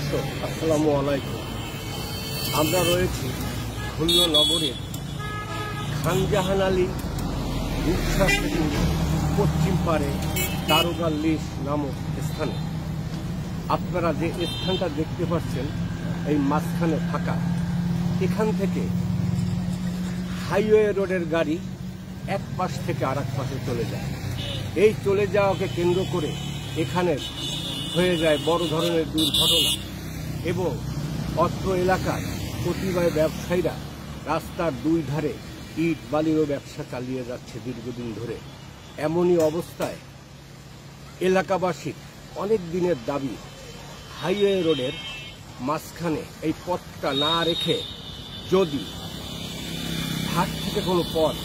দর্শক আসসালামু আলাইকুম। আমরা রয়েছি খুলনা নগরের খানজাহান আলী রিকশা স্টেশন পশ্চিম পাড়ে দারোগা লিস নামক স্থানে। আপনারা যে স্থানটা দেখতে পাচ্ছেন এই মাঝখানে ফাঁকা, এখান থেকে হাইওয়ে রোডের গাড়ি এক পাশ থেকে আর এক পাশে চলে যায়। এই চলে যাওয়াকে কেন্দ্র করে এখানে হয়ে যায় বড় ধরনের দুর্ঘটনা এবং অত্র এলাকার কতিপয় ব্যবসায়ীরা রাস্তার দুই ধারে ইট বালিরও ব্যবসা চালিয়ে যাচ্ছে দীর্ঘদিন ধরে। এমনই অবস্থায় এলাকাবাসীর অনেক দিনের দাবি হাইওয়ে রোডের মাঝখানে এই পথটা না রেখে যদি হাট থেকে কোনো পথ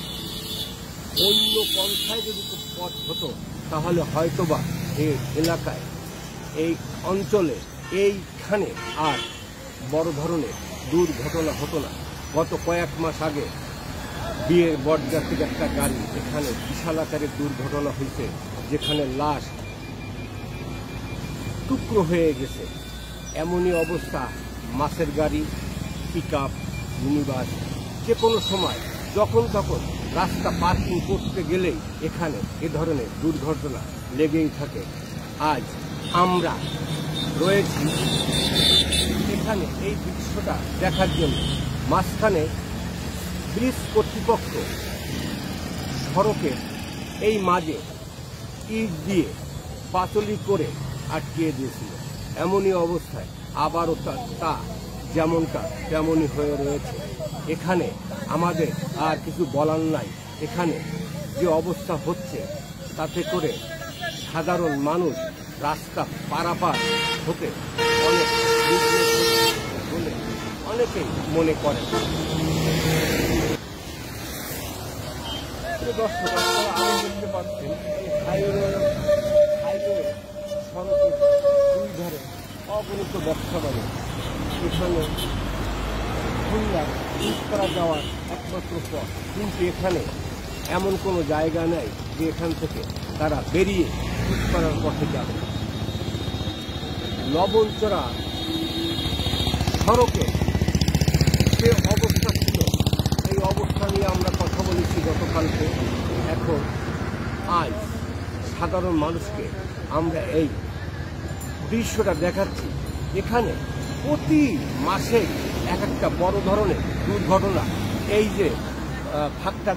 অন্য পন্থায় যদি পথ হতো তাহলে হয়তোবা এই এলাকায় এই অঞ্চলে এইখানে আর বড় ধরনের দুর্ঘটনা হতো না। গত কয়েক মাস আগে বিয়ের বরযাত্রীর একটা গাড়ি এখানে বিশাল আকারের দুর্ঘটনা হয়েছে, যেখানে লাশ টুকরো হয়ে গেছে। এমনই অবস্থা মাছের গাড়ি, পিকআপ, মিনিবাস যে কোনো সময় যখন তখন রাস্তা পার্কিং করতে গেলেই এখানে এ ধরনের দুর্ঘটনা লেগেই থাকে। আজ আমরা রয়েছি এখানে এই দৃশ্যটা দেখার জন্য। মাঝখানে ব্রিজ কর্তৃপক্ষ সড়কের এই মাঝে ইট দিয়ে পাঁচলি করে আটকিয়ে দিয়েছিল। এমনই অবস্থায় আবারও তা যেমনটা তেমনই হয়ে রয়েছে। এখানে আমাদের আর কিছু বলার নাই। এখানে যে অবস্থা হচ্ছে তাতে করে সাধারণ মানুষ রাস্তা পারাপার হতে অনেক বলে অনেকেই মনে করেন। দর্শক আপনারা দেখতে পাচ্ছেন হাইওয়ে সড়কের দুই ধারে অগণিত ব্যবসা বাণী। এখানে খুলনা ইস্পাড়া যাওয়ার একমাত্র পথ, কিন্তু এখানে এমন কোনো জায়গা নেই যে এখান থেকে তারা বেরিয়ে ইস্পাড়ার পথে যাবে। লবণচড়া সড়কে যে অবস্থা ছিল এই অবস্থা নিয়ে আমরা কথা বলেছি গতকালকে। এখন আজ সাধারণ মানুষকে আমরা এই দৃশ্যটা দেখাচ্ছি। এখানে প্রতি মাসে এক একটা বড় ধরনের দুর্ঘটনা এই যে ফাঁকটা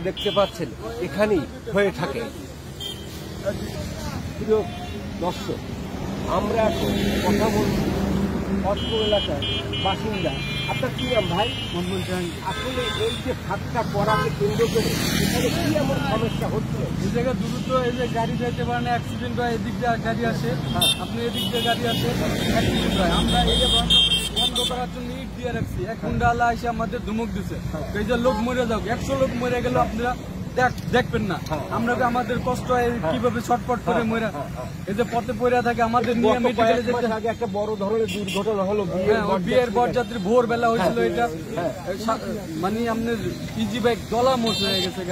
দেখতে পাচ্ছেন, এখানেই হয়ে থাকে। প্রিয় দর্শক, আমরা এখন কথা বলছি অত্র এলাকার বাসিন্দা। আপনার কি নাম ভাই? আসলে এই যে ফাঁকটা করাকে কেন্দ্র করে এখানে কি এমন সমস্যা হচ্ছে? এই জায়গায় দ্রুত এই যে গাড়ি যাইতে পারে না, অ্যাক্সিডেন্ট হয়। এদিক দিয়ে গাড়ি আসে, আপনি এদিক দিয়ে গাড়ি আসে, অ্যাক্সিডেন্ট হয়। আমরা এই যে বন্ধ করার জন্য ইট দিয়ে রাখছি। এক গুন্ডাওয়ালা এসে আমাদের ধুমুক দিচ্ছে, এই যে লোক মরে যাক, 100 লোক মরে গেল আপনারা দেখবেন না। আমরা আমাদের কষ্ট কিভাবে ছটপট করে মরে এই যে পথে পড়ে থাকে। আমাদের নিয়ে মেডিকেলে যেতে আগে একটা বড় ধরনের দুর্ঘটনা হলো, বিয়ের বরযাত্রী ভোরবেলা হয়েছিল। এটা মানে আপনার ইজি বাইক দলা মোচ হয়ে গেছে,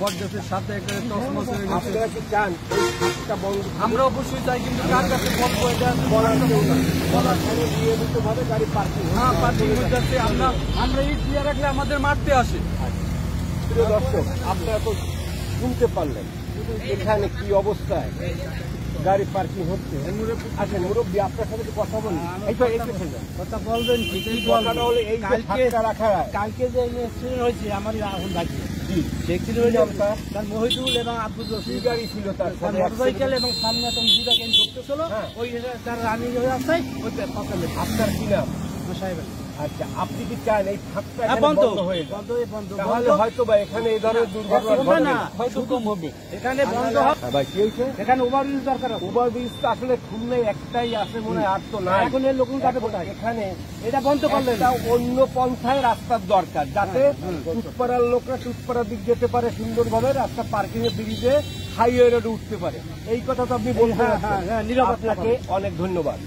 বরযাত্রীর সাথে একটা টসমস হয়ে গেছে। আমরা অবশ্যই চাই, কিন্তু কার কাছে বলবো? এটা নিয়মিতভাবে গাড়ি পার্কিং হয়ে যাচ্ছে। আমরা ইট দিয়ে রাখলে আমাদের মারতে আসে। প্রিয় দর্শক, আপনারা তো শুনতে পারলেন এখানে কি অবস্থায় গাড়ি পার্কিং হচ্ছে। আচ্ছা মুরব্বী, আপনার সাথে কথা বলি। কথা বলবেন কি? কথাটা হলো এই কালকে যে অ্যাক্সিডেন্ট হয়েছে আমার রাহুল ভাই, তার মহিদুল এবং আব্দুল রশিদ গাড়ি ছিল, তার মোটরসাইকেল এবং সামনে দুটা গাড়ি ঢুকতেছিল। ওই তার রানিং হয়ে আসছে। আপনার কি নাম? সাহেব। আচ্ছা, আপনি কি চান এই ফাঁকটা বন্ধ হয়ে তাহলে হয়তো বা এখানে এই ধরনের দুর্ঘটনা হয়তো কম হবে? এখানে বন্ধ ভাই কি হয়েছে? এখানে ওভারব্রিজ দরকার। ওভারব্রিজ তো আসলে খুলনায় একটাই আছে মনে হয়, আর তো না। এখন এর লোক কাটে কোথায়? এখানে এটা বন্ধ করলে অন্য পন্থায় রাস্তার দরকার, যাতে টুটপাড়ার লোকরা টুটপাড়ার দিক যেতে পারে, সুন্দরভাবে রাস্তা পার্কিং এর ব্রিজে হাইওয়ে রোডে উঠতে পারে। এই কথা তো আপনি বলছেন। আপনাকে অনেক ধন্যবাদ।